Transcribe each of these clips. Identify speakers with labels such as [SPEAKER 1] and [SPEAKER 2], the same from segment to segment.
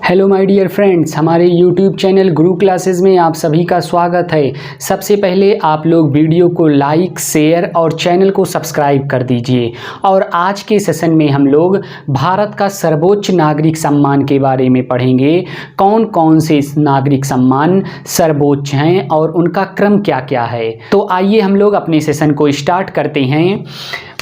[SPEAKER 1] Hello my dear friends, हमारे YouTube channel गुरु classes में आप सभी का स्वागत है। सबसे पहले आप लोग वीडियो को लाइक, शेयर और चैनल को सब्सक्राइब कर दीजिए। और आज के सेशन में हम लोग भारत का सर्वोच्च नागरिक सम्मान के बारे में पढ़ेंगे। कौन कौन से नागरिक सम्मान सर्वोच्च हैं और उनका क्रम क्या क्या है। तो आइए हम लोग अपने सेशन को स्टार्ट करते हैं।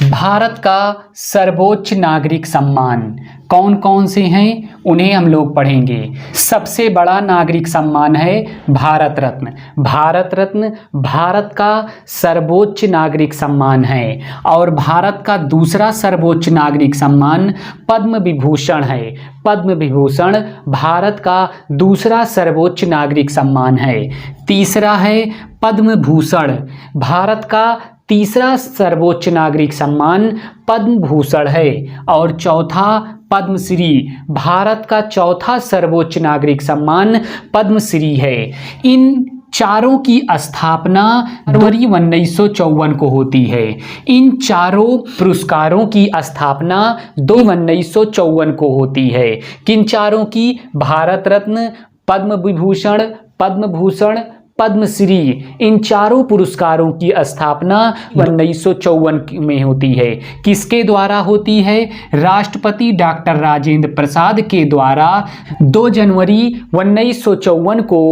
[SPEAKER 1] भारत का सर्वोच्च नागरिक सम्मान कौन कौन से हैं उन्हें हम लोग पढ़ेंगे। सबसे बड़ा नागरिक सम्मान है भारत रत्न। भारत रत्न भारत का सर्वोच्च नागरिक सम्मान है। और भारत का दूसरा सर्वोच्च नागरिक सम्मान पद्म विभूषण है। पद्म विभूषण भारत का दूसरा सर्वोच्च नागरिक सम्मान है। तीसरा है पद्म भूषण। भारत का तीसरा सर्वोच्च नागरिक सम्मान पद्म भूषण है। और चौथा पद्मश्री। भारत का चौथा सर्वोच्च नागरिक सम्मान पद्मश्री है। इन चारों की स्थापना जनवरी 1954 को होती है। इन चारों पुरस्कारों की स्थापना 2 1954 को होती है। किन चारों की? भारत रत्न, पद्म विभूषण, पद्म भूषण, पद्मश्री। इन चारों पुरस्कारों की स्थापना 1954 में होती है। किसके द्वारा होती है? राष्ट्रपति डॉक्टर राजेंद्र प्रसाद के द्वारा 2 जनवरी 1954 को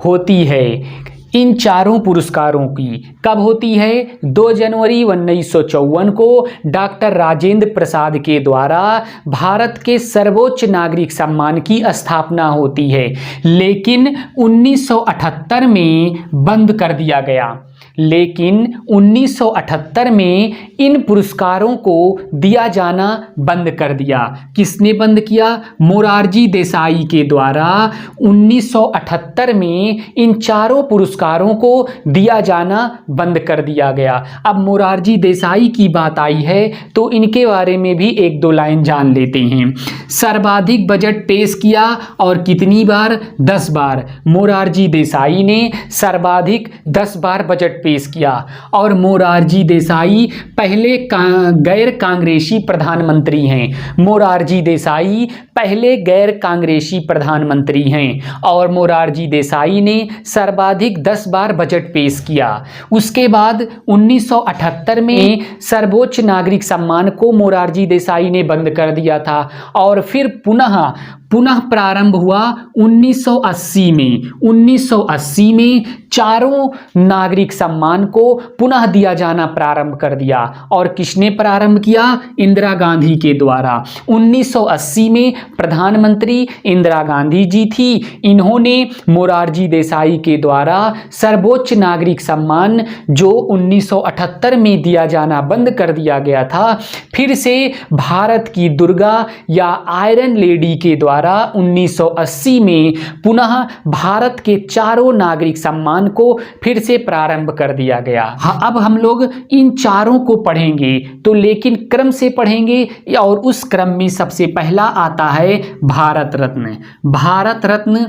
[SPEAKER 1] होती है। इन चारों पुरस्कारों की कब होती है? 2 जनवरी 1954 को डॉक्टर राजेंद्र प्रसाद के द्वारा भारत के सर्वोच्च नागरिक सम्मान की स्थापना होती है। लेकिन 1978 में बंद कर दिया गया। लेकिन 1978 में इन पुरस्कारों को दिया जाना बंद कर दिया। किसने बंद किया? मोरारजी देसाई के द्वारा 1978 में इन चारों पुरस्कारों को दिया जाना बंद कर दिया गया। अब मोरारजी देसाई की बात आई है तो इनके बारे में भी 1-2 लाइन जान लेते हैं। सर्वाधिक बजट पेश किया और कितनी बार? 10 बार। मोरारजी देसाई ने सर्वाधिक 10 बार बजट पेश किया। और मोरारजी देसाई पहले गैर कांग्रेसी प्रधानमंत्री हैं। मोरारजी देसाई पहले गैर कांग्रेसी प्रधानमंत्री हैं। और मोरारजी देसाई ने सर्वाधिक 10 बार बजट पेश किया। उसके बाद 1978 में सर्वोच्च नागरिक सम्मान को मोरारजी देसाई ने बंद कर दिया था। और फिर पुनः प्रारंभ हुआ 1980 में। 1980 में चारों नागरिक सम्मान को पुनः दिया जाना प्रारंभ कर दिया। और किसने प्रारंभ किया? इंदिरा गांधी के द्वारा। 1980 में प्रधानमंत्री इंदिरा गांधी जी थी। इन्होंने मोरारजी देसाई के द्वारा सर्वोच्च नागरिक सम्मान जो 1978 में दिया जाना बंद कर दिया गया था, फिर से भारत की दुर्गा या आयरन लेडी के द्वारा 1980 में पुनः भारत के चारों नागरिक सम्मान को फिर से प्रारंभ कर दिया गया। अब हम लोग इन चारों को पढ़ेंगे तो लेकिन क्रम से पढ़ेंगे। और उस क्रम में सबसे पहला आता है भारत रत्न। भारत रत्न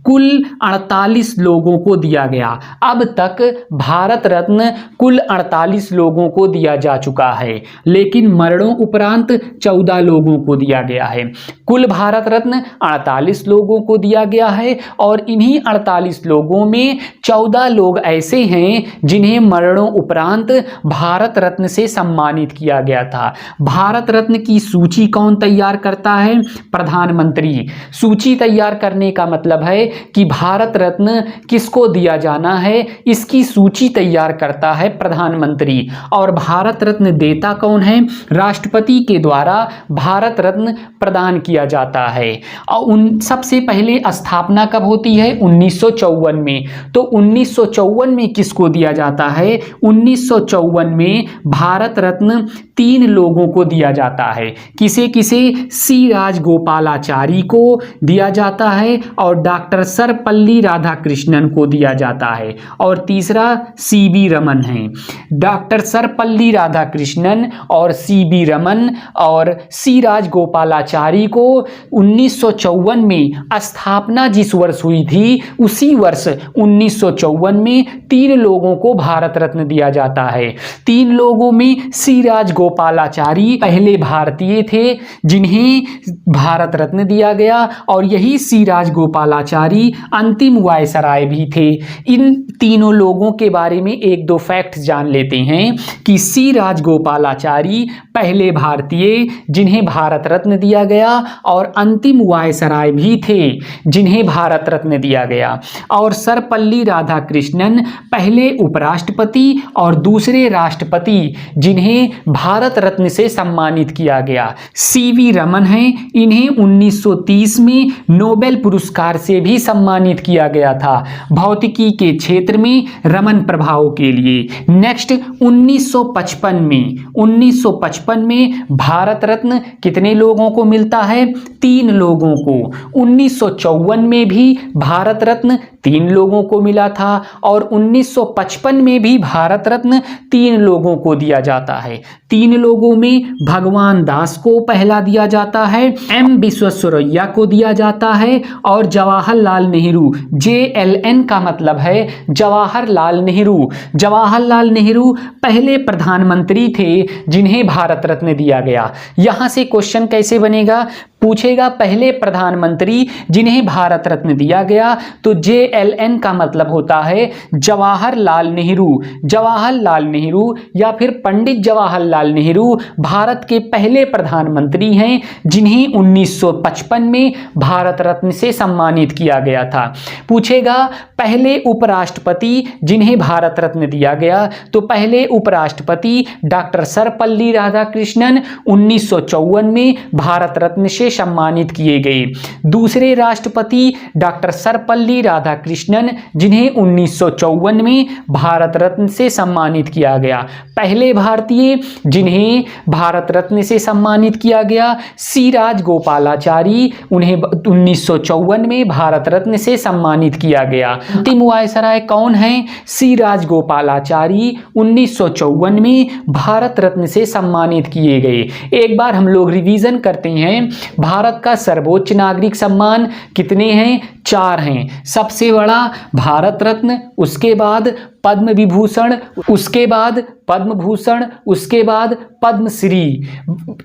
[SPEAKER 1] कुल 48 लोगों को दिया गया। अब तक भारत रत्न कुल 48 लोगों को दिया जा चुका है। लेकिन मरणों उपरांत 14 लोगों को दिया गया है। कुल भारत रत्न 48 लोगों को दिया गया है। और इन्हीं 48 लोगों में 14 लोग ऐसे हैं जिन्हें मरणों उपरांत भारत रत्न से सम्मानित किया गया था। भारत रत्न की सूची कौन तैयार करता है? प्रधानमंत्री। सूची तैयार करने का मतलब है कि भारत रत्न किसको दिया जाना है, इसकी सूची तैयार करता है प्रधानमंत्री। और भारत रत्न देता कौन है? राष्ट्रपति के द्वारा भारत रत्न प्रदान किया जाता है। और सबसे पहले स्थापना कब होती है? 1954 में। तो 1954 में किसको दिया जाता है? 1954 में भारत रत्न 3 लोगों को दिया जाता है। किसे किसे? सी राजगोपालाचारी को दिया जाता है और डॉक्टर सर्वपल्ली राधाकृष्णन को दिया जाता है। और तीसरा CB रमन है। डॉक्टर सर्वपल्ली राधाकृष्णन और CB रमन और सी राजगोपालाचारी को 1954 में स्थापना जिस वर्ष हुई थी उसी वर्ष 1954 में 3 लोगों को भारत रत्न दिया जाता है। 3 लोगों में सी राजगोपालाचारी पहले भारतीय थे जिन्हें भारत रत्न दिया गया और यही सी राजगोपालाचारी अंतिम वायसराय भी थे। इन तीनों लोगों के बारे में 1-2 फैक्ट्स जान लेते हैं कि सी राजगोपालाचारी पहले भारतीय जिन्हें भारत रत्न दिया गया और अंतिम वायसराय भी थे जिन्हें भारत रत्न दिया गया। और सर्वपल्ली राधाकृष्णन पहले उपराष्ट्रपति और दूसरे राष्ट्रपति जिन्हें भारत रत्न से सम्मानित किया गया। सीवी रमन हैं, इन्हें 1930 में नोबेल पुरस्कार से भी सम्मानित किया गया था भौतिकी के क्षेत्र में रमन प्रभाव के लिए। नेक्स्ट 1955 में भारत रत्न कितने लोगों को मिलता है? 3 लोगों को। 1954 में भी भारत रत्न 3 लोगों को मिला था और 1955 में भी भारत रत्न 3 लोगों को दिया जाता है। 3 लोगों में भगवान दास को पहला दिया जाता है, एम विश्वेश्वरैया को दिया जाता है और जवाहरलाल नेहरू, JLN का मतलब है जवाहरलाल नेहरू। जवाहरलाल नेहरू पहले प्रधानमंत्री थे जिन्हें भारत रत्न दिया गया। यहां से क्वेश्चन कैसे बनेगा? पूछेगा पहले प्रधानमंत्री जिन्हें भारत रत्न दिया गया, तो JLN का मतलब होता है जवाहरलाल नेहरू। जवाहरलाल नेहरू या फिर पंडित जवाहरलाल नेहरू भारत के पहले प्रधानमंत्री हैं जिन्हें 1955 में भारत रत्न से सम्मानित किया गया था। पूछेगा पहले उपराष्ट्रपति जिन्हें भारत रत्न दिया गया, तो पहले उपराष्ट्रपति डॉक्टर सर्वपल्ली राधाकृष्णन 1954 में भारत रत्न से सम्मानित किए गए। दूसरे राष्ट्रपति डॉक्टर सर्वपल्ली राधाकृष्णन जिन्हें 1954 में भारत रत्न से सम्मानित किया गया। पहले भारतीय जिन्हें भारत रत्न से सम्मानित किया गया सी राजगोपालाचारी, उन्हें 1954 में भारत रत्न से सम्मानित किया गया। अंतिम वायसराय कौन है? सी राजगोपालाचारी 1954 में भारत रत्न से सम्मानित किए गए। एक बार हम लोग रिवीजन करते हैं। भारत का सर्वोच्च नागरिक सम्मान कितने हैं? 4 हैं। सबसे बड़ा भारत रत्न, उसके बाद पद्म विभूषण, उसके बाद पद्म भूषण, उसके बाद पद्मश्री।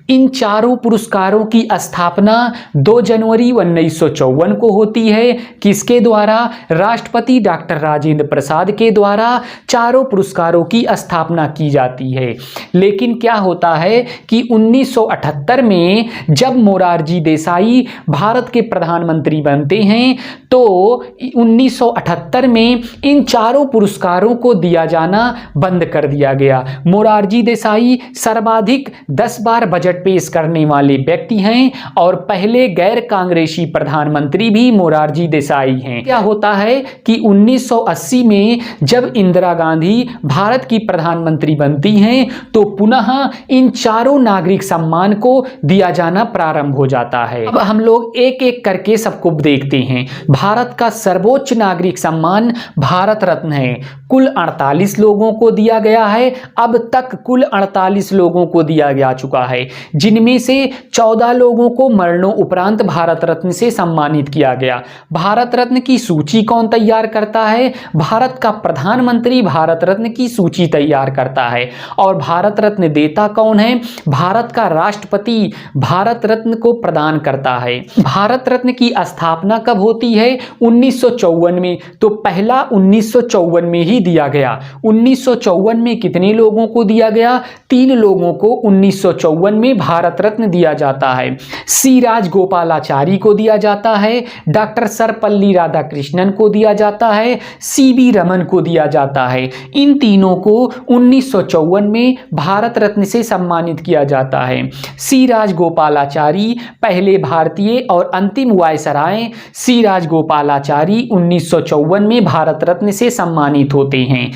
[SPEAKER 1] इन चारों पुरस्कारों की स्थापना 2 जनवरी 1954 को होती है। किसके द्वारा? राष्ट्रपति डॉक्टर राजेंद्र प्रसाद के द्वारा चारों पुरस्कारों की स्थापना की जाती है। लेकिन क्या होता है कि 1978 में जब मोरारजी देसाई भारत के प्रधानमंत्री बनते हैं तो 1978 में इन चारों पुरस्कारों को दिया जाना बंद कर दिया गया। मोरारजी देसाई सर्वाधिक 10 बार बजट पेश करने वाले व्यक्ति हैं और पहले गैर कांग्रेसी प्रधानमंत्री भी मोरारजी देसाई हैं। क्या होता है कि 1980 में जब इंदिरा गांधी भारत की प्रधानमंत्री बनती हैं तो पुनः इन चारों नागरिक सम्मान को दिया जाना प्रारंभ हो जाता है। अब हम लोग एक एक करके सबको देखते हैं। भारत का सर्वोच्च नागरिक सम्मान भारत रत्न है। कुल 48 लोगों को दिया गया है। अब तक कुल 48 लोगों को दिया जा चुका है, जिनमें से 14 लोगों को मरणों उपरांत भारत रत्न से सम्मानित किया गया। भारत रत्न की सूची कौन तैयार करता है? भारत का प्रधानमंत्री भारत रत्न की सूची तैयार करता है। और भारत रत्न देता कौन है? भारत का राष्ट्रपति भारत रत्न को प्रदान करता है। भारत रत्न की स्थापना कब होती है? 1954 में। तो पहला 1954 में ही दिया गया। 1954 में कितने लोगों को दिया गया? 3 लोगों को 1954 में भारत रत्न दिया जाता है। सी राजगोपालाचारी को दिया जाता है, डॉक्टर सर्वपल्ली राधाकृष्णन को दिया जाता है, सीवी रमन को दिया जाता है। इन तीनों को 1954 में भारत रत्न से सम्मानित किया जाता है। सी राजगोपालाचारी पहले भारतीय और अंतिम वायसराय सी राजगोपालाचारी 1954 में भारत रत्न से सम्मानित होते हैं।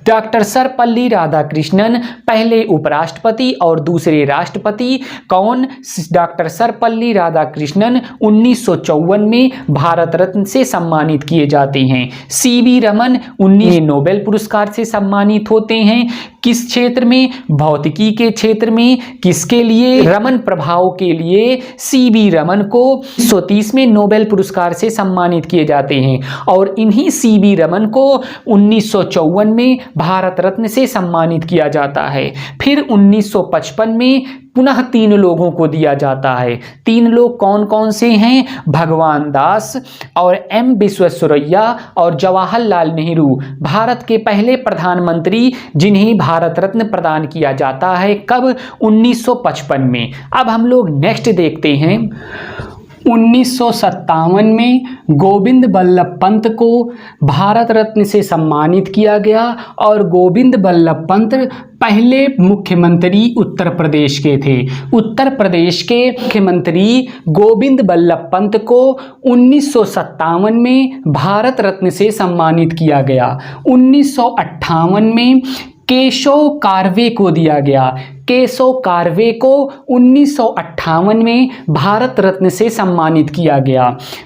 [SPEAKER 1] डॉक्टर सर्वपल्ली राधाकृष्णन पहले उपराष्ट्रपति और दूसरे राष्ट्रपति। कौन? डॉक्टर सर्वपल्ली राधाकृष्णन 1954 में भारत रत्न से सम्मानित किए जाते हैं। सीवी रमन 19 नोबेल पुरस्कार से सम्मानित होते हैं। किस क्षेत्र में? भौतिकी के क्षेत्र में। किसके लिए? रमन प्रभाव के लिए सीवी रमन को 1930 में नोबेल पुरस्कार से सम्मानित किए जाते हैं और इन्हीं सीवी रमन को 1954 में भारत रत्न से सम्मानित किया जाता है। फिर 1955 में पुनः 3 लोगों को दिया जाता है। 3 लोग कौन कौन से हैं? भगवान दास और एम विश्वेश्वरैया और जवाहरलाल नेहरू, भारत के पहले प्रधानमंत्री जिन्हें भारत रत्न प्रदान किया जाता है। कब? 1955 में। अब हम लोग नेक्स्ट देखते हैं। 1957 में गोविंद बल्लभ पंत को भारत रत्न से सम्मानित किया गया और गोविंद बल्लभ पंत पहले मुख्यमंत्री उत्तर प्रदेश के थे। उत्तर प्रदेश के मुख्यमंत्री गोविंद बल्लभ पंत को 1957 में भारत रत्न से सम्मानित किया गया। 1958 में केशव कार्वे को दिया गया। केशव कार्वे को 1958 में भारत रत्न से सम्मानित किया गया।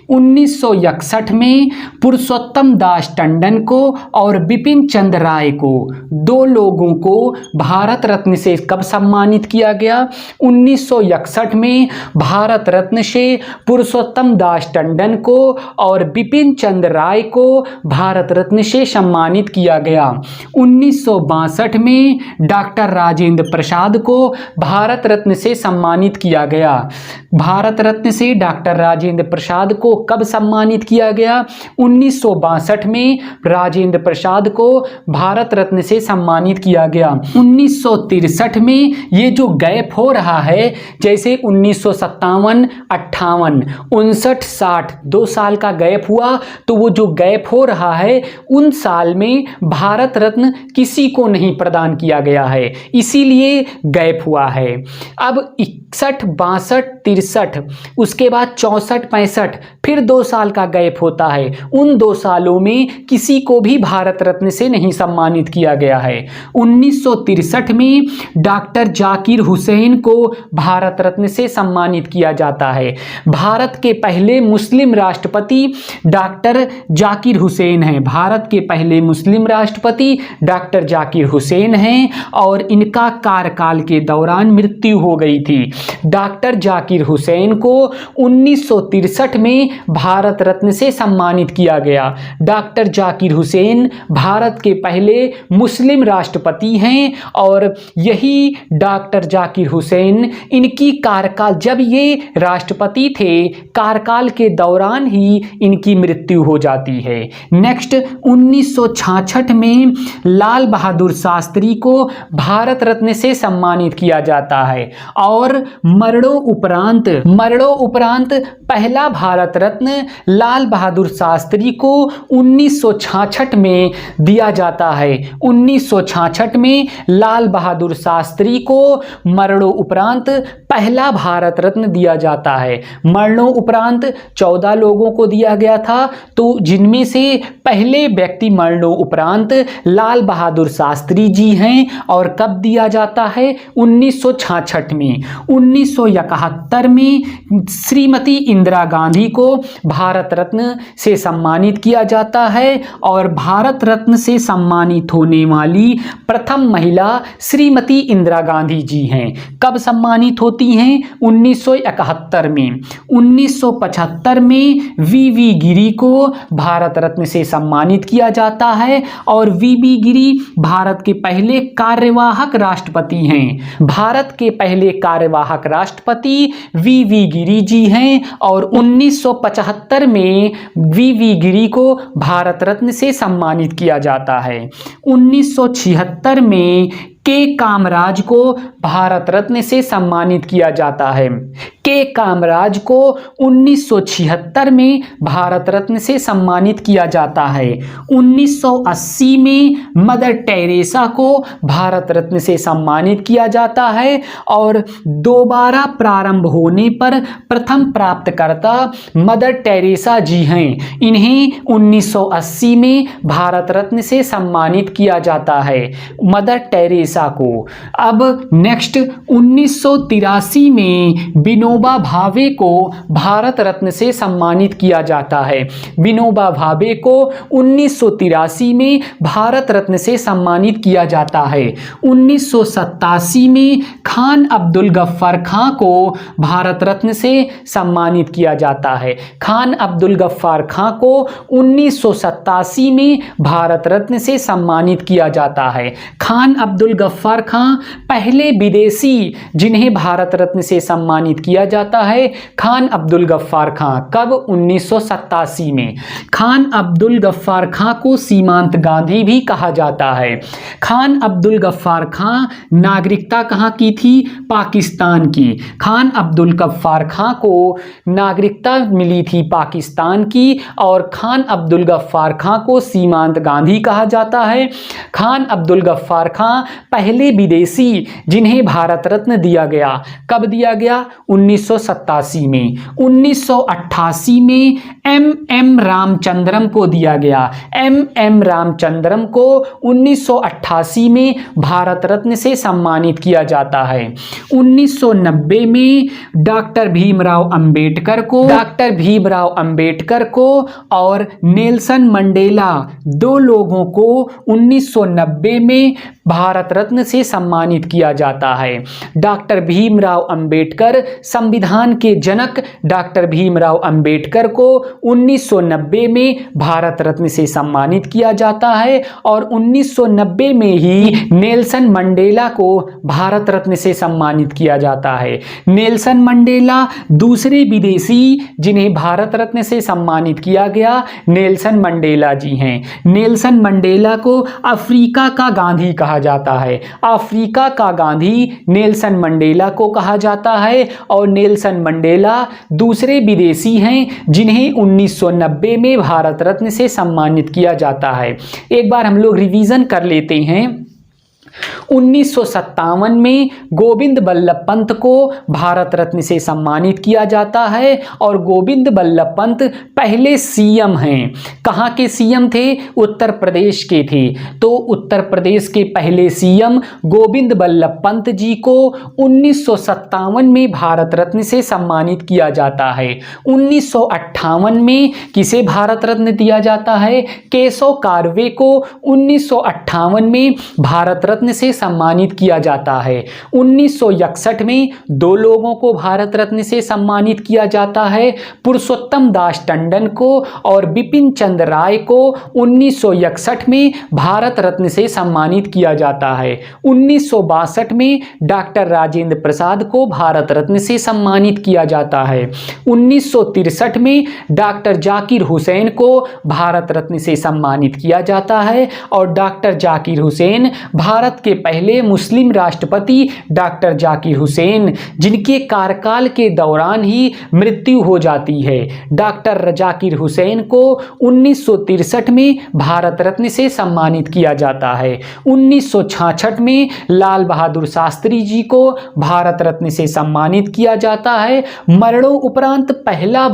[SPEAKER 1] 1961 में पुरुषोत्तम दास टंडन को और बिपिन चंद्र राय को, 2 लोगों को भारत रत्न से कब सम्मानित किया गया? 1961 में भारत रत्न से पुरुषोत्तम दास टंडन को और बिपिन चंद्र राय को भारत रत्न से सम्मानित किया गया। 1962 में डॉक्टर राजेंद्र प्रसाद को भारत रत्न से सम्मानित किया गया। भारत रत्न से डॉक्टर राजेंद्र प्रसाद को कब सम्मानित किया गया? 1962 में राजेंद्र प्रसाद को भारत रत्न से सम्मानित किया गया। 1963 में ये जो गैप हो रहा है, जैसे 1957, 58, 59, 60, 2 साल का गैप हुआ, तो वो जो गैप हो रहा है उन साल में भारत रत्न किसी को नहीं प्रदान किया गया है, इसीलिए गैप हुआ है। अब 61, 62, 63, उसके बाद 64, 65, फिर 2 साल का गैप होता है। उन 2 सालों में किसी को भी भारत रत्न से नहीं सम्मानित किया गया है। 1963 में डॉक्टर जाकिर हुसैन को भारत रत्न से सम्मानित किया जाता है। भारत के पहले मुस्लिम राष्ट्रपति डॉक्टर जाकिर हुसैन हैं। भारत के पहले मुस्लिम राष्ट्रपति डॉक्टर जाकिर हुसैन हैं और इनका कार्यकाल के दौरान मृत्यु हो गई थी। डॉक्टर जाकिर हुसैन को 1963 में भारत रत्न से सम्मानित किया गया। डॉक्टर जाकिर हुसैन भारत के पहले मुस्लिम राष्ट्रपति हैं और यही डॉक्टर जाकिर हुसैन, इनकी कार्यकाल, जब ये राष्ट्रपति थे, कार्यकाल के दौरान ही इनकी मृत्यु हो जाती है। नेक्स्ट 1966 में लाल बहादुर शास्त्री को भारत रत्न से सम्मानित किया जाता है और मरणों उपरांत पहला भारत रत्न लाल बहादुर शास्त्री को 1966 में दिया जाता है। 1966 में लाल बहादुर शास्त्री को मरणों उपरांत पहला भारत रत्न दिया जाता है। मरणों उपरांत 14 लोगों को दिया गया था, तो जिनमें से पहले व्यक्ति मरणों उपरांत लाल बहादुर शास्त्री जी हैं। और कब दिया जाता है? 1966 में। 1971 में श्रीमती इंदिरा गांधी को भारत रत्न से सम्मानित किया जाता है और भारत रत्न से सम्मानित होने वाली प्रथम महिला श्रीमती इंदिरा गांधी जी हैं। कब सम्मानित होती हैं? 1971 में। 1975 में वीवी गिरी को भारत रत्न से सम्मानित किया जाता है और वीवी गिरी भारत के पहले कार्यवाहक राष्ट्रपति हैं। भारत के पहले कार्यवाहक राष्ट्रपति वीवी गिरी जी हैं और 1975 में वीवी गिरी को भारत रत्न से सम्मानित किया जाता है। 1976 में के कामराज को भारत रत्न से सम्मानित किया जाता है। के कामराज को 1976 में भारत रत्न से सम्मानित किया जाता है। 1980 में मदर टेरेसा को भारत रत्न से सम्मानित किया जाता है और दोबारा प्रारंभ होने पर प्रथम प्राप्तकर्ता मदर टेरेसा जी हैं। इन्हें 1980 में भारत रत्न से सम्मानित किया जाता है, मदर टेरेसा को। अब नेक्स्ट 1983 में विनोबा विनोबा भावे को भारत रत्न से सम्मानित किया जाता है। विनोबा भावे को 1983 में भारत रत्न से सम्मानित किया जाता है। 1987 में खान अब्दुल गफ्फार खां को भारत रत्न से सम्मानित किया जाता है। खान अब्दुल गफ्फार खां को 1987 में भारत रत्न से सम्मानित किया जाता है। खान अब्दुल गफ्फार खां पहले विदेशी जिन्हें भारत रत्न से सम्मानित किया जाता है। खान अब्दुल गफ्फार खां कब? 1987 में। खान अब्दुल गफ्फार खां को सीमांत गांधी भी कहा जाता है। खान अब्दुल गफ्फार खां नागरिकता कहाँ की थी? पाकिस्तान की। खान अब्दुल गफ्फार खां को नागरिकता मिली थी पाकिस्तान की और खान अब्दुल गफ्फार खां को सीमांत गांधी कहा जाता है। खान अब्दुल गफ्फार खां पहले विदेशी जिन्हें भारत रत्न दिया गया। कब दिया गया? 1987 में। 1988 में एम रामचंद्रम को दिया गया। एम रामचंद्रम को 1988 में भारत रत्न से सम्मानित किया जाता है। 1990 में डॉक्टर भीमराव अंबेडकर को और नेल्सन मंडेला, दो लोगों को 1990 में भारत रत्न से सम्मानित किया जाता है। डॉक्टर भीमराव अंबेडकर, संविधान के जनक डॉक्टर भीमराव अंबेडकर को 1990 में भारत रत्न से सम्मानित किया जाता है और 1990 में ही नेल्सन मंडेला को भारत रत्न से सम्मानित किया जाता है। नेल्सन मंडेला दूसरे विदेशी जिन्हें भारत रत्न से सम्मानित किया गया नेल्सन मंडेला जी हैं। नेल्सन मंडेला को अफ्रीका का गांधी कहा जाता है। अफ्रीका का गांधी नेल्सन मंडेला को कहा जाता है और नेल्सन मंडेला दूसरे विदेशी हैं जिन्हें 1990 में भारत रत्न से सम्मानित किया जाता है। एक बार हम लोग रिवीजन कर लेते हैं। 1957 में गोविंद बल्लभ पंत को भारत रत्न से सम्मानित किया जाता है और गोविंद बल्लभ पंत पहले सीएम हैं। कहाँ के सीएम थे? उत्तर प्रदेश के थे। तो उत्तर प्रदेश के पहले सीएम गोविंद बल्लभ पंत जी को 1957 में भारत रत्न से सम्मानित किया जाता है। 1958 में किसे भारत रत्न दिया जाता है? केशव कार्वे को 1958 में भारत रत्न से सम्मानित किया जाता है। 1961 में दो लोगों को भारत रत्न से सम्मानित किया जाता है, पुरुषोत्तम दास टंडन को और बिपिन चंद्र राय को 1961 में भारत रत्न से सम्मानित किया जाता है। 1962 में डॉक्टर राजेंद्र प्रसाद को भारत रत्न से सम्मानित किया जाता है। 1963 में डॉक्टर जाकिर हुसैन को भारत रत्न से सम्मानित किया जाता है और डॉक्टर जाकिर हुसैन भारत के पहले मुस्लिम राष्ट्रपति डॉक्टर जाकिर हुसैन जिनके कार्यकाल के दौरान ही मृत्यु हो जाती है। डॉक्टर जाकिर हुसैन को 1963 में भारत रत्न से सम्मानित किया जाता है। 1966 में लाल बहादुर शास्त्री जी को भारत रत्न से सम्मानित किया जाता है। मरणों उपरांत पहला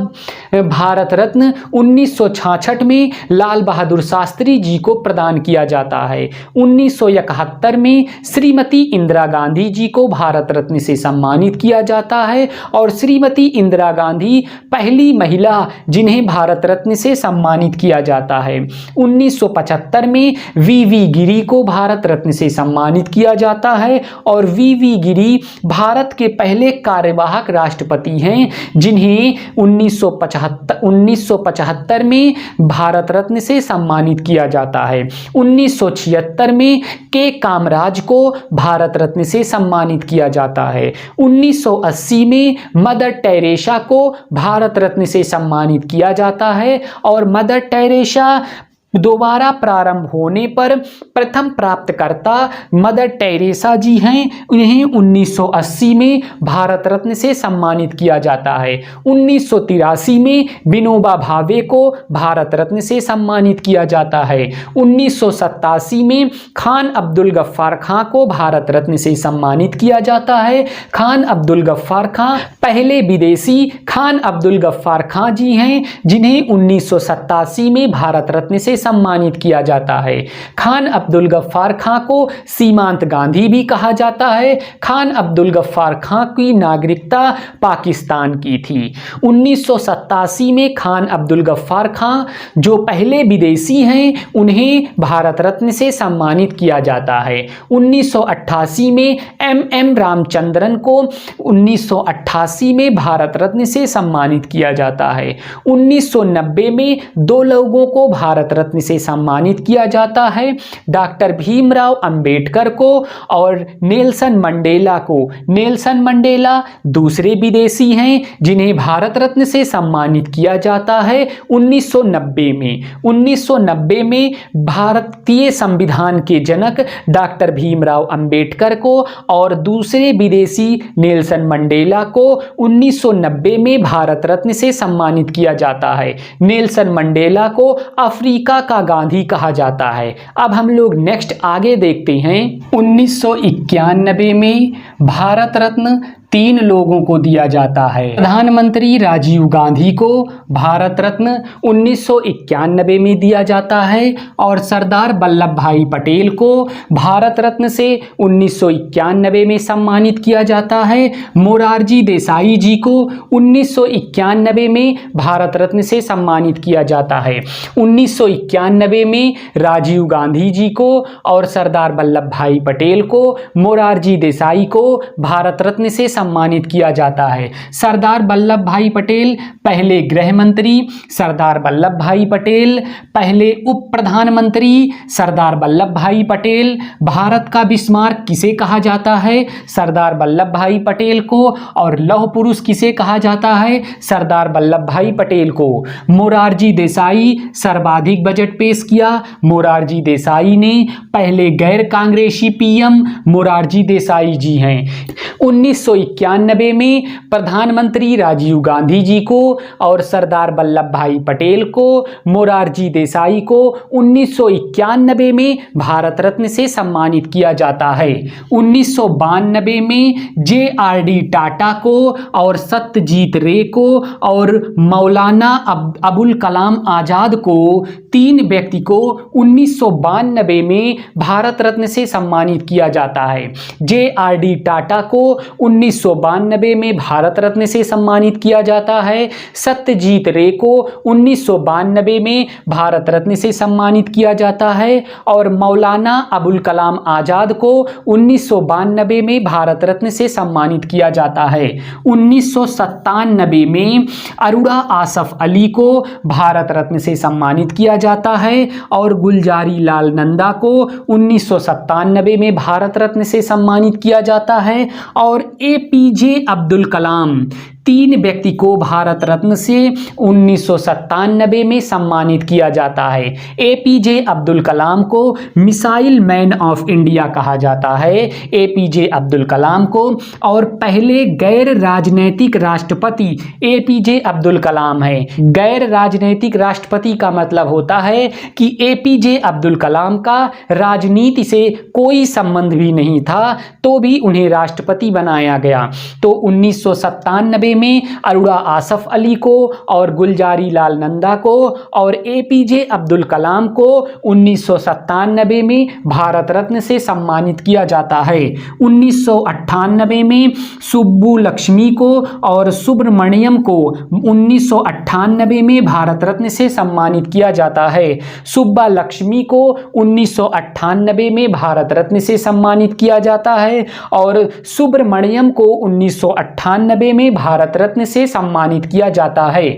[SPEAKER 1] भारत रत्न 1966 में लाल बहादुर शास्त्री जी को प्रदान किया जाता है। 1971 में श्रीमती इंदिरा गांधी जी को भारत रत्न से सम्मानित किया जाता है और श्रीमती इंदिरा गांधी पहली महिला जिन्हें भारत रत्न से सम्मानित किया जाता है। 1975 में वीवी गिरी को भारत रत्न से सम्मानित किया जाता है और वीवी गिरी भारत के पहले कार्यवाहक राष्ट्रपति हैं जिन्हें 1975 में भारत रत्न से सम्मानित किया जाता है। 1976 में के कामराज को भारत रत्न से सम्मानित किया जाता है। 1980 में मदर टेरेसा को भारत रत्न से सम्मानित किया जाता है और मदर टेरेसा दोबारा प्रारंभ होने पर प्रथम प्राप्तकर्ता मदर टेरेसा जी हैं। उन्हें 1980 में भारत रत्न से सम्मानित किया जाता है। 1983 में विनोबा भावे को भारत रत्न से सम्मानित किया जाता है। 1987 में खान अब्दुल गफ्फार खां को भारत रत्न से सम्मानित किया जाता है। खान अब्दुल गफ्फार खां पहले विदेशी खान अब्दुल गफ्फार खां जी हैं जिन्हें 1987 में भारत रत्न से सम्मानित किया जाता है। खान अब्दुल गफ्फार खां को सीमांत गांधी भी कहा जाता है। खान अब्दुल गफ्फार खां की नागरिकता पाकिस्तान की थी। 1987 में खान अब्दुल गफ्फार खां जो पहले विदेशी हैं उन्हें भारत रत्न से सम्मानित किया जाता है। 1988 में एम रामचंद्रन को 1988 में भारत रत्न से सम्मानित किया जाता है। 1990 में 2 लोगों को भारत रत्न से सम्मानित किया जाता है, डॉक्टर भीमराव अंबेडकर को और नेल्सन मंडेला को। नेल्सन मंडेला दूसरे विदेशी हैं जिन्हें भारत रत्न से सम्मानित किया जाता है 1990 में। 1990 में भारतीय संविधान के जनक डॉक्टर भीमराव अंबेडकर को और दूसरे विदेशी नेल्सन मंडेला को 1990 में भारत रत्न से सम्मानित किया जाता है। नेल्सन मंडेला को अफ्रीका का गांधी कहा जाता है। अब हम लोग नेक्स्ट आगे देखते हैं। 1991 में भारत रत्न 3 लोगों को दिया जाता है। प्रधानमंत्री राजीव गांधी को भारत रत्न 1991 में दिया जाता है और सरदार वल्लभ भाई पटेल को भारत रत्न से 1991 में सम्मानित किया जाता है। मोरारजी देसाई जी को 1991 में भारत रत्न से सम्मानित किया जाता है। 1991 में राजीव गांधी जी को और सरदार वल्लभ भाई पटेल को, मोरारजी देसाई को भारत रत्न से सम्मानित किया जाता है। सरदार वल्लभ भाई पटेल पहले गृह मंत्री, सरदार वल्लभ भाई पटेल पहले उप प्रधानमंत्री, सरदार वल्लभ भाई पटेल। भारत का बिस्मार्क किसे कहा जाता है? सरदार वल्लभ भाई पटेल को। और लौह पुरुष किसे कहा जाता है? सरदार वल्लभ भाई पटेल को। मोरारजी देसाई सर्वाधिक बजट पेश किया। मोरारजी देसाई ने पहले गैर कांग्रेसी पीएम मोरारजी देसाई जी हैं। 1991 में प्रधानमंत्री राजीव गांधी जी को और सरदार वल्लभ भाई पटेल को, मोरारजी देसाई को 1991 में भारत रत्न से सम्मानित किया जाता है। 1992 में JRD टाटा को और सत्यजीत रे को और मौलाना अबुल कलाम आजाद को, 3 व्यक्ति को 1992 में भारत रत्न से सम्मानित किया जाता है। JRD टाटा को 1992 में भारत रत्न से सम्मानित किया जाता है। सत्यजीत रे को 1992 में भारत रत्न से सम्मानित किया जाता है और मौलाना अबुल कलाम आजाद को 1992 में भारत रत्न से सम्मानित किया जाता है। 1997 में अरोड़ा आसफ अली को भारत रत्न से सम्मानित किया जाता है और गुलजारी लाल नंदा को 1997 में भारत रत्न से सम्मानित किया जाता है और APJ अब्दुल कलाम, 3 व्यक्ति को भारत रत्न से 1997 में सम्मानित किया जाता है। APJ अब्दुल कलाम को मिसाइल मैन ऑफ इंडिया कहा जाता है, APJ अब्दुल कलाम को। और पहले गैर राजनैतिक राष्ट्रपति APJ अब्दुल कलाम है। गैर राजनैतिक राष्ट्रपति का मतलब होता है कि APJ अब्दुल कलाम का राजनीति से कोई संबंध भी नहीं था, तो भी उन्हें राष्ट्रपति बनाया गया। तो 1997 में अरोड़ा आसफ अली को और गुलजारी लाल नंदा को और APJ अब्दुल कलाम को 1997 में भारत रत्न से सम्मानित किया जाता है। 1998 में सुब्बू लक्ष्मी को और सुब्रमण्यम को 1998 में भारत रत्न से सम्मानित किया जाता है। सुब्बा लक्ष्मी को 1998 में भारत रत्न से सम्मानित किया जाता है और सुब्रमण्यम को 1998 में भारत रत्न से सम्मानित किया जाता है।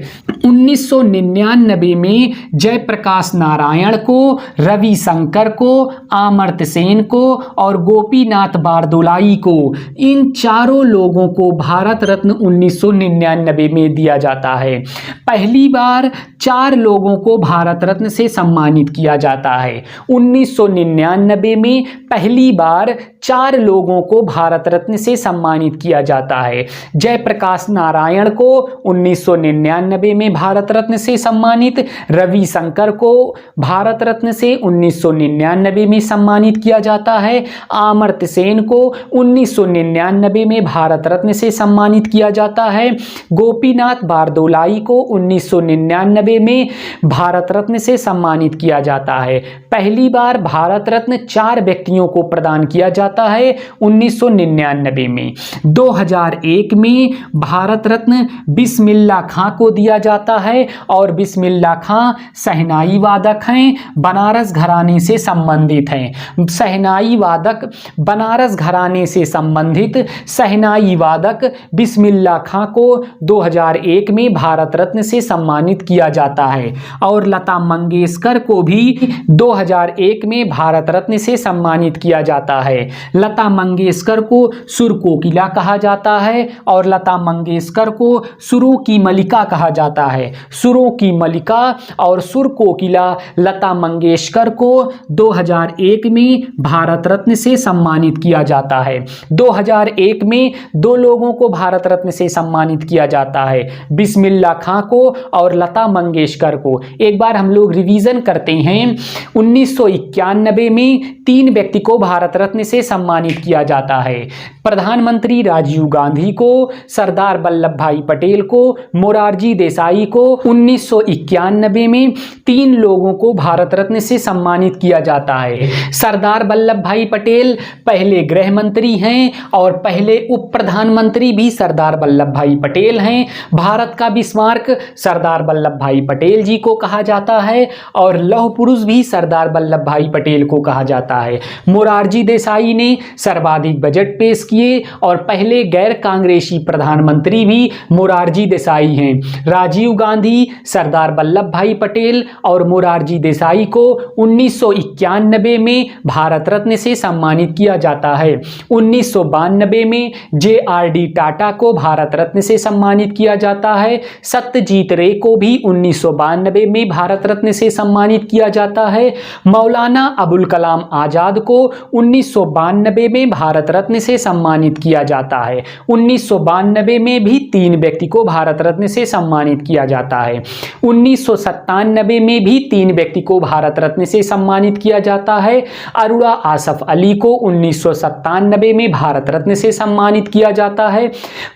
[SPEAKER 1] 1999 में जयप्रकाश नारायण को, रविशंकर को, अमर्त्य सेन को और गोपीनाथ बारदोलाई को, इन चारों लोगों को भारत रत्न 1999 में दिया जाता है। पहली बार 4 लोगों को भारत रत्न से सम्मानित किया जाता है। 1999 में पहली बार 4 लोगों को भारत रत्न से सम्मानित किया जाता है। जयप्रकाश नारायण को 1999 में भारत रत्न से सम्मानित, रविशंकर को भारत रत्न से 1999 में सम्मानित किया जाता है, अमर्त्य सेन को 1999 में भारत रत्न से सम्मानित किया जाता है, गोपीनाथ बारदोलाई को 1999 में भारत रत्न से सम्मानित किया जाता है। पहली बार भारत रत्न 4 व्यक्तियों को प्रदान किया जाता है 1999 में। 2001 में भारत रत्न बिस्मिल्लाह खां को दिया जाता है और बिस्मिल्लाह खां शहनाई वादक हैं, बनारस घराने से संबंधित हैं। शहनाई वादक बनारस घराने से संबंधित शहनाई वादक बिस्मिल्लाह खां को 2001 में भारत रत्न से सम्मानित किया जाता है। और लता मंगेशकर को भी 2001 में भारत रत्न से सम्मानित किया जाता है। लता मंगेशकर को सुर कोकिला कहा जाता है और लता मंगेशकर को सुरों की मलिका कहा जाता है। सुरों की मलिका और सुर कोकिला लता मंगेशकर को 2001 में भारत रत्न से सम्मानित किया जाता है। 2001 में 2 लोगों को भारत रत्न से सम्मानित किया जाता है, बिस्मिल्लाह खां को और लता मंगेशकर को। एक बार हम लोग रिवीजन करते हैं। 1991 में 3 व्यक्ति को भारत रत्न से सम्मानित किया जाता है। प्रधानमंत्री राजीव गांधी को, सरदार वल्लभ भाई पटेल को, मोरारजी देसाई को। 1991 में 3 लोगों को भारत रत्न से सम्मानित किया जाता है। सरदार वल्लभ भाई पटेल पहले गृह मंत्री हैं और पहले उप प्रधानमंत्री भी सरदार वल्लभ भाई पटेल हैं। भारत का बिस्मार्क सरदार वल्लभ भाई पटेल जी को कहा जाता है और लौह पुरुष भी सरदार वल्लभ भाई पटेल को कहा जाता है। मोरारजी देसाई ने सर्वाधिक बजट पेश किए और पहले गैर कांग्रेसी प्रधानमंत्री भी मोरारजी देसाई हैं। राजीव गांधी, सरदार वल्लभ भाई पटेल और मोरारजी देसाई को 1991 में भारत रत्न से सम्मानित किया जाता है। 1992 में JRD टाटा को भारत रत्न से सम्मानित किया जाता है। सत्यजीत रे को भी 1992 में भारत रत्न से सम्मानित किया जाता है। मौलाना अबुल कलाम आजाद को 1992 में भारत रत्न से सम्मानित किया जाता है। 1992 में भी 3 व्यक्ति को भारत रत्न से सम्मानित किया जाता है। 1997 में भी 3 व्यक्ति को भारत रत्न से सम्मानित किया जाता है। अरुणा आसफ अली को 1997 में भारत रत्न से सम्मानित किया जाता है।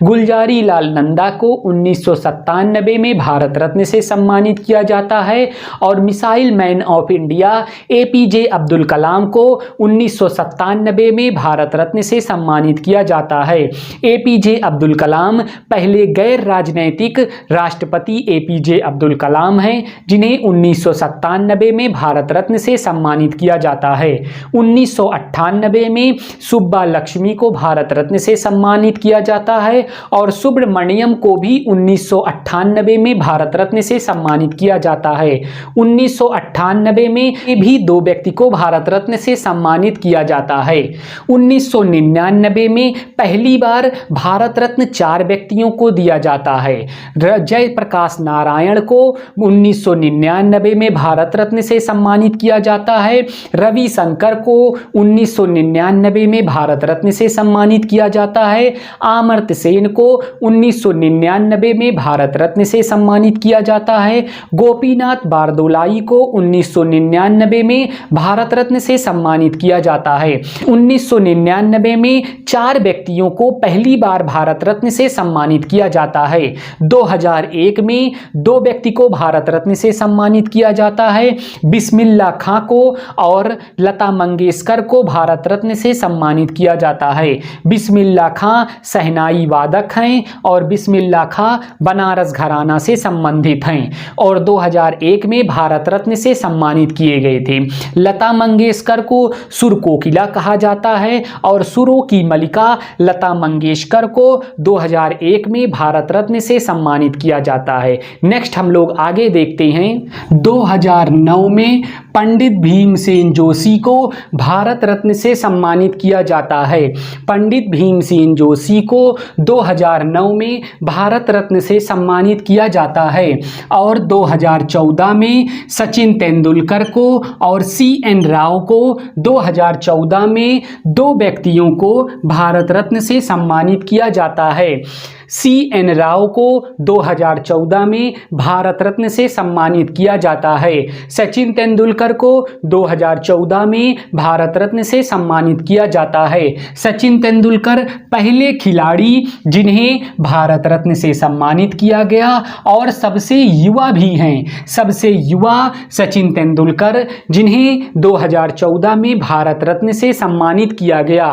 [SPEAKER 1] गुलजारी लाल नंदा को 1997 में भारत रत्न से सम्मानित किया जाता है और missile man of India APJ Abdul Kalam को 1997 में भारत रत्न से सम्मानित किया जाता है। APJ अब्दुल कलाम पहले गैर राजनैतिक राष्ट्रपति APJ अब्दुल कलाम हैं, जिन्हें 1997 में भारत रत्न से सम्मानित किया जाता है। 1998 में सुब्बा लक्ष्मी को भारत रत्न से सम्मानित किया जाता है और सुब्रमण्यम को भी 1998 में भारत रत्न से सम्मानित किया जाता है। 1998 में भी 2 व्यक्ति को भारत रत्न से सम्मानित किया जाता है। 1999 में पहली बार भारत रत्न 4 व्यक्तियों को दिया जाता है। जयप्रकाश नारायण को 1999 में भारत रत्न से सम्मानित किया जाता है। रविशंकर को 1999 में भारत रत्न से सम्मानित किया जाता है। अमर्त्य सेन को 1999 में भारत रत्न से सम्मानित किया जाता है। गोपीनाथ बारदोलाई को 1999 में भारत रत्न से सम्मानित किया जाता है। 1999 में 4 व्यक्तियों को पहली बार भारत रत्न से सम्मानित किया जाता है। 2001 में 2 व्यक्ति को भारत रत्न से सम्मानित किया जाता है। बिस्मिल्लाह खां को और लता मंगेशकर को भारत रत्न से सम्मानित किया जाता है। बिस्मिल्लाह खां शहनाई वादक हैं और बिस्मिल्लाह खां बनारस घराना से संबंधित हैं और 2001 में भारत रत्न से सम्मानित किए गए थे। लता मंगेशकर को सुर कोकिला कहा जाता है और सुरों की मलिका लता मंगेशकर को 2001 में भारत रत्न से सम्मानित किया जाता है। नेक्स्ट हम लोग आगे देखते हैं। 2009 में पंडित भीमसेन जोशी को भारत रत्न से सम्मानित किया जाता है। पंडित भीमसेन जोशी को 2009 में भारत रत्न से सम्मानित किया जाता है और 2014 में सचिन तेंदुलकर को और CN राव को 2014 में 2 व्यक्तियों को भारत रत्न से सम्मानित किया जाता है। CN राव को 2014 में भारत रत्न से सम्मानित किया जाता है। सचिन तेंदुलकर को 2014 में भारत रत्न से सम्मानित किया जाता है। सचिन तेंदुलकर पहले खिलाड़ी जिन्हें भारत रत्न से सम्मानित किया गया और सबसे युवा भी हैं। सबसे युवा सचिन तेंदुलकर जिन्हें 2014 में भारत रत्न से सम्मानित किया गया,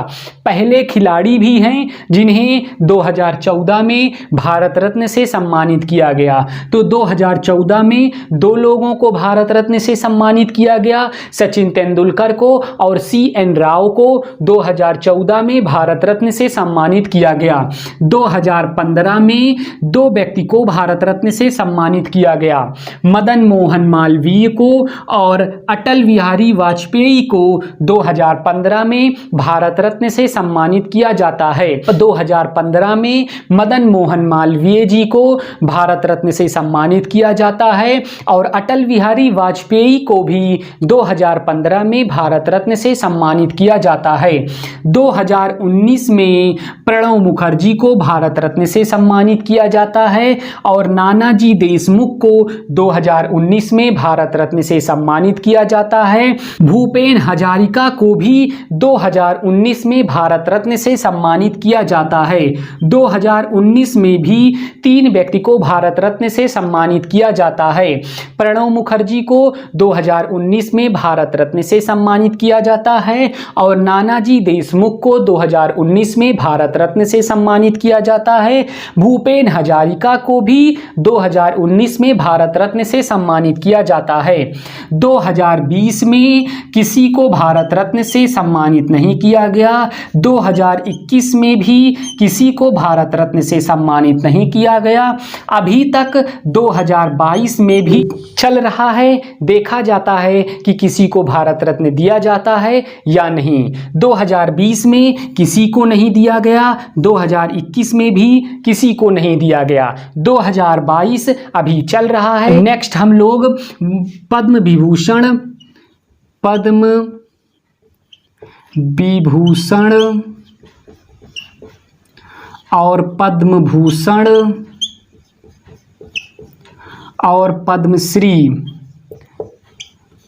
[SPEAKER 1] पहले खिलाड़ी भी हैं जिन्हें 2014 में भारत रत्न से सम्मानित किया गया। तो 2014 में दो लोगों को भारत रत्न से सम्मानित किया गया, सचिन तेंदुलकर को और CN राव को 2014 में भारत रत्न से सम्मानित किया गया। 2015 में दो व्यक्ति को भारत रत्न से सम्मानित किया गया, मदन मोहन मालवीय को और अटल बिहारी वाजपेयी को 2015 में भारत रत्न से सम्मानित किया जाता है। 2015 में मदन मोहन मालवीय जी को भारत रत्न से सम्मानित किया जाता है और अटल बिहारी वाजपेयी को भी 2015 में भारत रत्न से सम्मानित किया जाता है। 2019 में प्रणब मुखर्जी को भारत रत्न से सम्मानित किया जाता है और नानाजी देशमुख को 2019 में भारत रत्न से सम्मानित किया जाता है। भूपेन हजारिका को भी 2019 में भारत रत्न से सम्मानित किया जाता है। 2019 में भी 3 व्यक्ति को भारत रत्न से सम्मानित किया जाता है। प्रणब मुखर्जी को 2019 में भारत रत्न से सम्मानित किया जाता है और नानाजी देशमुख को 2019 में भारत रत्न से सम्मानित किया जाता है। भूपेन हजारिका को भी 2019 में भारत रत्न से सम्मानित किया जाता है। 2020 में किसी को भारत रत्न से सम्मानित नहीं किया गया। 2021 में भी किसी को भारत रत्न से सम्मानित नहीं किया गया। अभी तक 2022 में भी चल रहा है, देखा जाता है कि किसी को भारत रत्न दिया जाता है या नहीं। 2020 में किसी को नहीं दिया गया, 2021 में भी किसी को नहीं दिया गया, 2022 अभी चल रहा है। नेक्स्ट हम लोग पद्म विभूषण और पद्म भूषण और पद्मश्री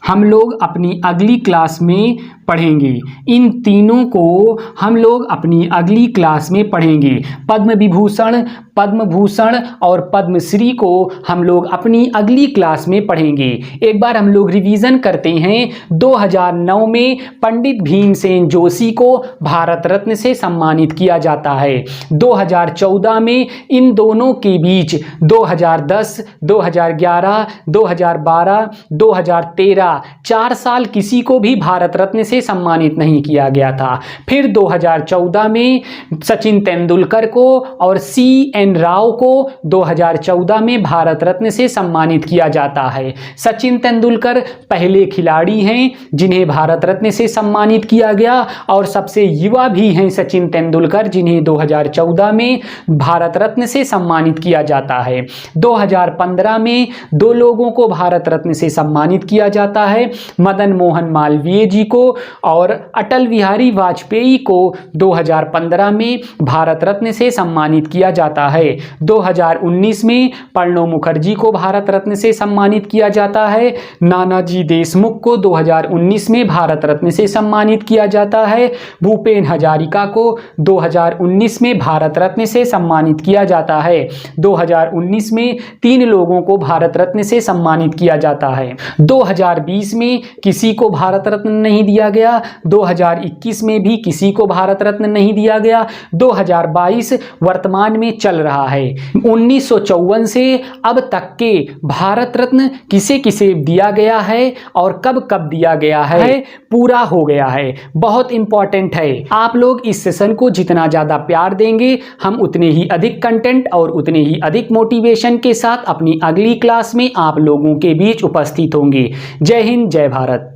[SPEAKER 1] हम लोग अपनी अगली क्लास में पढ़ेंगे। इन तीनों को हम लोग अपनी अगली क्लास में पढ़ेंगे। पद्म विभूषण, पद्म भूषण और पद्मश्री को हम लोग अपनी अगली क्लास में पढ़ेंगे। एक बार हम लोग रिवीजन करते हैं। 2009 में पंडित भीमसेन जोशी को भारत रत्न से सम्मानित किया जाता है। 2014 में इन दोनों के बीच 2010, 2011, 2012, 2013 4 साल किसी को भी भारत रत्न से सम्मानित नहीं किया गया था। फिर 2014 में सचिन तेंदुलकर को और CN राव को 2014 में भारत रत्न से सम्मानित किया जाता है। सचिन तेंदुलकर पहले खिलाड़ी हैं जिन्हें भारत रत्न से सम्मानित किया गया और सबसे युवा भी हैं सचिन तेंदुलकर जिन्हें 2014 में भारत रत्न से सम्मानित किया जाता है। 2015 में दो लोगों को भारत रत्न से सम्मानित किया जाता है, मदन मोहन मालवीय जी को और अटल बिहारी वाजपेयी को 2015 में भारत रत्न से सम्मानित किया जाता है। 2019 में प्रणब मुखर्जी को भारत रत्न से सम्मानित किया जाता है। नानाजी देशमुख को 2019 में भारत रत्न से सम्मानित किया जाता है। भूपेन हजारिका को 2019 में भारत रत्न से सम्मानित किया जाता है। 2019 में 3 लोगों को भारत रत्न से सम्मानित किया जाता है। 2020 में किसी को भारत रत्न नहीं दिया गया। 2021 में भी किसी को भारत रत्न नहीं दिया गया। 2022 वर्तमान में चल रहा है। 1954 से अब तक के भारत रत्न किसे किसे दिया गया है और कब कब दिया गया है पूरा हो गया है। बहुत इंपॉर्टेंट है। आप लोग इस सेशन को जितना ज़्यादा प्यार देंगे हम उतने ही अधिक कंटेंट और उतने ही अधिक मोटिवेशन के साथ अपनी अगली क्लास में आप लोगों के बीच उपस्थित होंगे। जय हिंद, जय भारत।